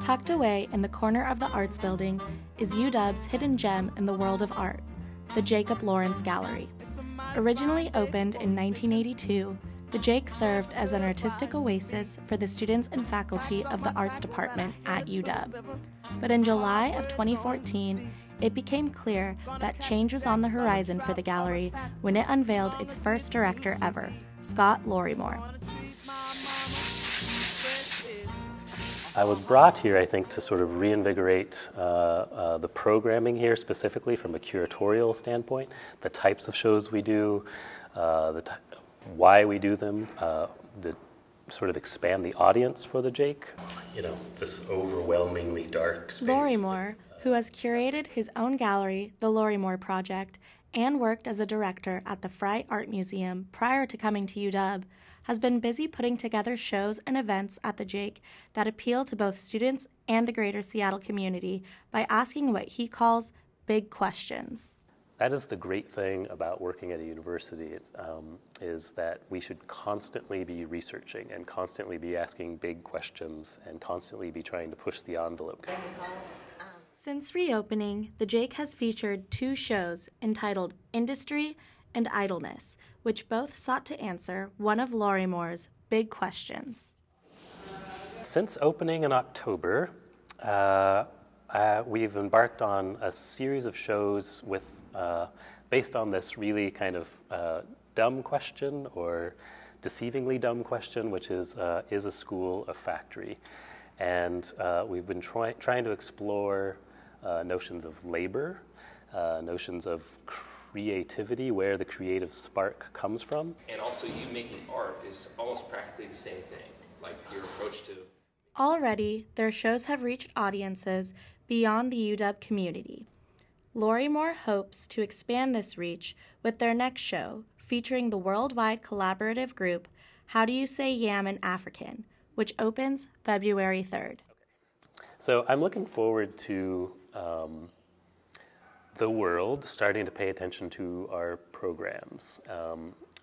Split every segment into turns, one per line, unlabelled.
Tucked away in the corner of the Arts Building is UW's hidden gem in the world of art, the Jacob Lawrence Gallery. Originally opened in 1982, the Jake served as an artistic oasis for the students and faculty of the arts department at UW. But in July of 2014, it became clear that change was on the horizon for the gallery when it unveiled its first director ever, Scott Lawrimore.
I was brought here, I think, to sort of reinvigorate the programming here, specifically from a curatorial standpoint, the types of shows we do, why we do them, sort of expand the audience for the Jake. You know, this overwhelmingly dark space.
Lawrimore, who has curated his own gallery, the Lawrimore Project, and worked as a director at the Fry Art Museum prior to coming to UW, has been busy putting together shows and events at the Jake that appeal to both students and the greater Seattle community by asking what he calls big questions.
That is the great thing about working at a university, is that we should constantly be researching and constantly be asking big questions and constantly be trying to push the envelope.
Since reopening, the Jake has featured 2 shows entitled Industry and Idleness, which both sought to answer one of Lawrimore's big questions.
Since opening in October, we've embarked on a series of shows with based on this really kind of dumb question or deceivingly dumb question, which is a school a factory? And we've been trying to explore notions of labor, notions of creativity, where the creative spark comes from.
And also, you making art is almost practically the same thing, like your approach to...
Already, their shows have reached audiences beyond the UW community. Lawrimore hopes to expand this reach with their next show, featuring the worldwide collaborative group How Do You Say Yam in African, which opens February 3rd.
So I'm looking forward to the world starting to pay attention to our programs.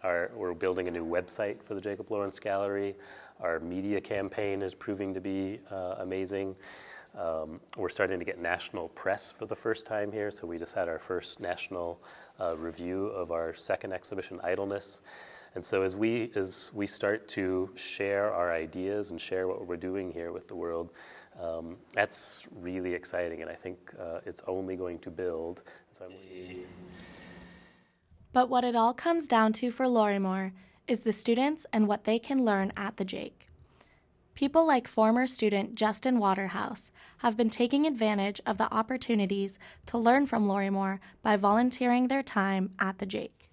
We're building a new website for the Jacob Lawrence Gallery. Our media campaign is proving to be amazing. We're starting to get national press for the first time here, so we just had our first national review of our second exhibition, Idleness. And so as we start to share our ideas and share what we're doing here with the world, that's really exciting, and I think it's only going to build. So
But what it all comes down to for Lawrimore is the students and what they can learn at the Jake. People like former student Justin Waterhouse have been taking advantage of the opportunities to learn from Lawrimore by volunteering their time at the Jake.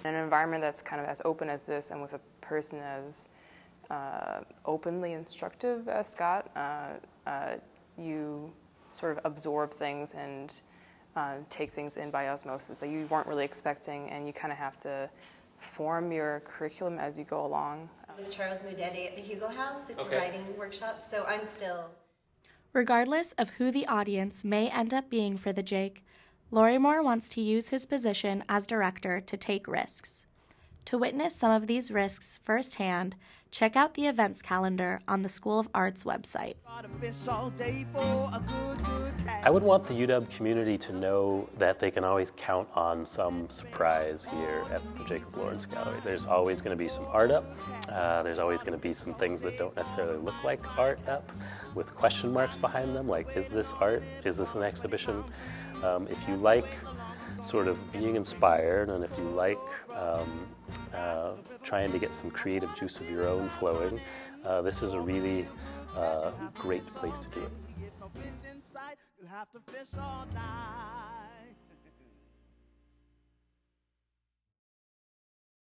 In an environment that's kind of as open as this, and with a person as openly instructive as Scott, you sort of absorb things and take things in by osmosis that you weren't really expecting, and you kind of have to form your curriculum as you go along.
With Charles Mudede at the Hugo House, it's a writing workshop, so I'm still...
Regardless of who the audience may end up being for the Jake, Lawrimore wants to use his position as director to take risks. To witness some of these risks firsthand, check out the events calendar on the School of Art's website.
I would want the UW community to know that they can always count on some surprise here at the Jacob Lawrence Gallery. There's always going to be some art up. There's always going to be some things that don't necessarily look like art up with question marks behind them, like, is this art? Is this an exhibition? If you like sort of being inspired, and if you like trying to get some creative juice of your own flowing, this is a really great place to do it.